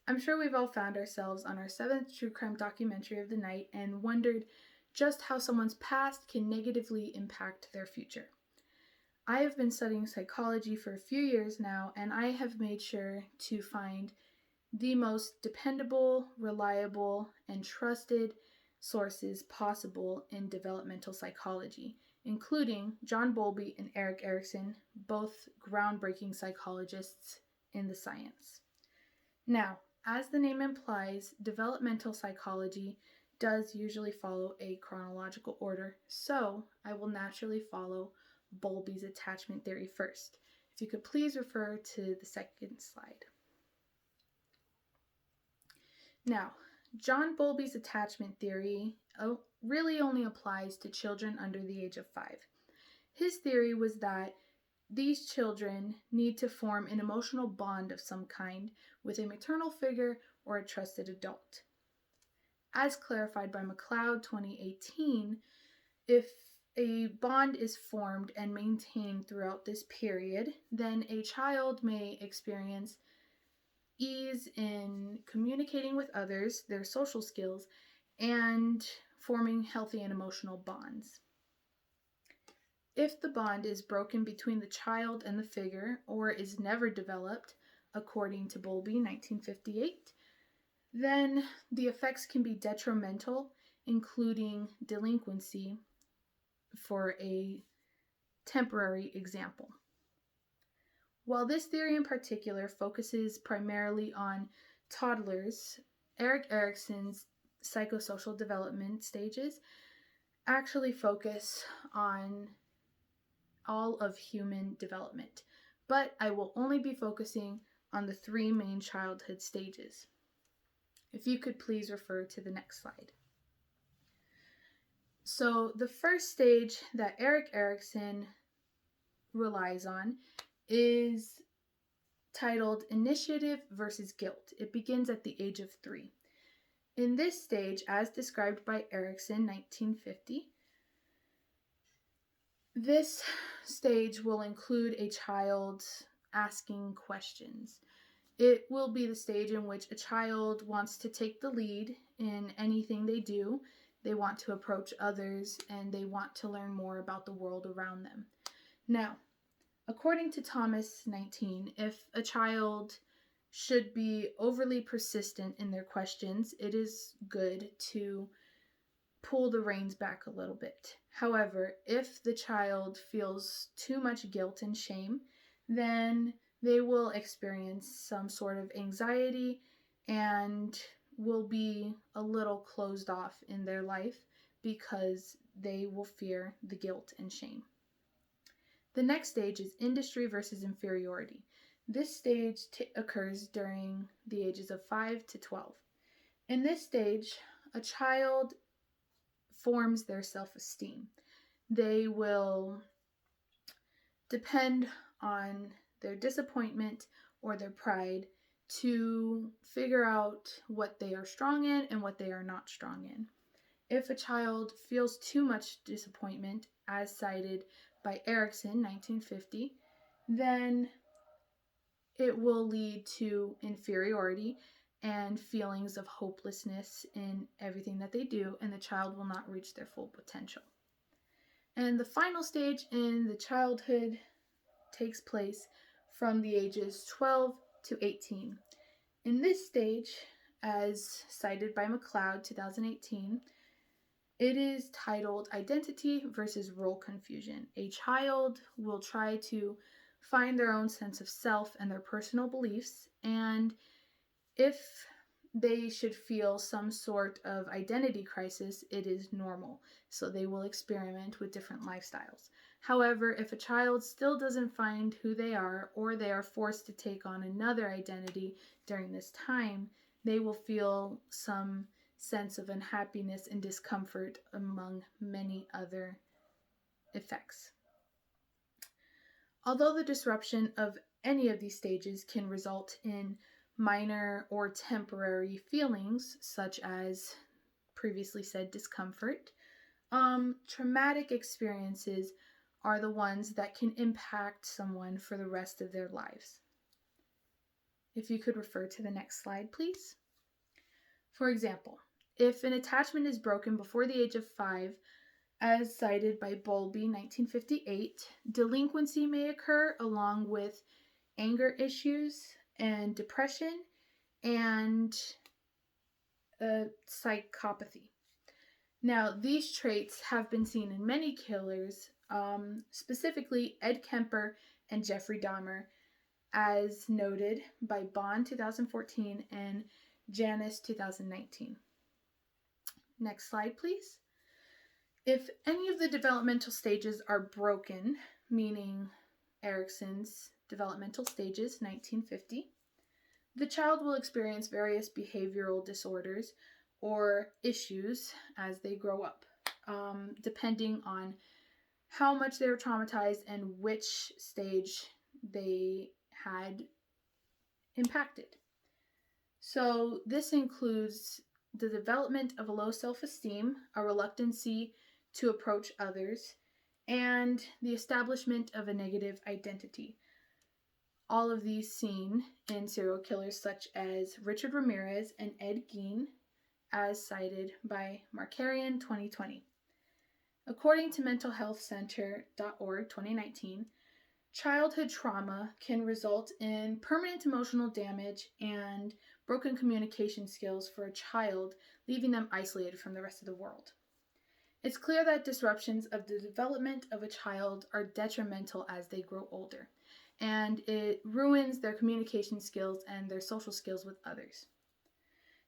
I'm sure we've all found ourselves on our seventh true crime documentary of the night and wondered just how someone's past can negatively impact their future. I have been studying psychology for a few years now, and I have made sure to find the most dependable, reliable, and trusted sources possible in developmental psychology, including John Bowlby and Erik Erikson, both groundbreaking psychologists in the science. Now, as the name implies, developmental psychology does usually follow a chronological order, so I will naturally follow Bowlby's attachment theory first. If you could please refer to the second slide. Now, John Bowlby's attachment theory really only applies to children under the age of 5. His theory was that these children need to form an emotional bond of some kind with a maternal figure or a trusted adult. As clarified by McLeod 2018, if a bond is formed and maintained throughout this period, then a child may experience ease in communicating with others, their social skills, and forming healthy and emotional bonds. If the bond is broken between the child and the figure or is never developed, according to Bowlby 1958, then the effects can be detrimental, including delinquency, for a temporary example. While this theory in particular focuses primarily on toddlers, Erik Erikson's psychosocial development stages actually focus on all of human development, but I will only be focusing on the 3 main childhood stages. If you could please refer to the next slide. So the first stage that Erik Erikson relies on is titled Initiative versus Guilt. It begins at the age of 3. In this stage, as described by Erikson 1950, this stage will include a child asking questions. It will be the stage in which a child wants to take the lead in anything they do. They want to approach others and they want to learn more about the world around them. Now, according to Thomas 19, if a child should be overly persistent in their questions, it is good to pull the reins back a little bit. However, if the child feels too much guilt and shame, then they will experience some sort of anxiety and will be a little closed off in their life because they will fear the guilt and shame. The next stage is industry versus inferiority. This stage occurs during the ages of 5 to 12. In this stage, a child forms their self-esteem. They will depend on their disappointment or their pride to figure out what they are strong in and what they are not strong in. If a child feels too much disappointment, as cited by Erikson 1950, then it will lead to inferiority and feelings of hopelessness in everything that they do, and the child will not reach their full potential. And the final stage in the childhood takes place from the ages 12 to 18. In this stage, as cited by McLeod 2018, it is titled Identity versus Role Confusion. A child will try to find their own sense of self and their personal beliefs, and if they should feel some sort of identity crisis, it is normal. So they will experiment with different lifestyles. However, if a child still doesn't find who they are, or they are forced to take on another identity during this time, they will feel some sense of unhappiness and discomfort among many other effects. Although the disruption of any of these stages can result in minor or temporary feelings, such as previously said discomfort, traumatic experiences are the ones that can impact someone for the rest of their lives. If you could refer to the next slide, please. For example, if an attachment is broken before the age of 5, as cited by Bowlby, 1958, delinquency may occur along with anger issues and depression and psychopathy. Now, these traits have been seen in many killers, specifically Ed Kemper and Jeffrey Dahmer, as noted by Bond 2014 and Janus 2019. Next slide, please. If any of the developmental stages are broken, meaning Erikson's developmental stages, 1950, the child will experience various behavioral disorders or issues as they grow up, depending on how much they were traumatized and which stage they had impacted. So this includes the development of a low self-esteem, a reluctancy to approach others, and the establishment of a negative identity. All of these seen in serial killers such as Richard Ramirez and Ed Gein, as cited by Markarian 2020. According to mentalhealthcenter.org 2019, childhood trauma can result in permanent emotional damage and broken communication skills for a child, leaving them isolated from the rest of the world. It's clear that disruptions of the development of a child are detrimental as they grow older, and it ruins their communication skills and their social skills with others.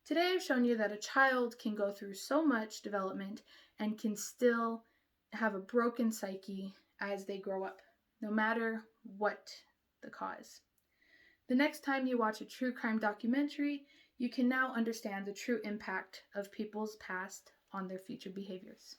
Today I've shown you that a child can go through so much development and can still have a broken psyche as they grow up, no matter what the cause. The next time you watch a true crime documentary, you can now understand the true impact of people's past on their future behaviors.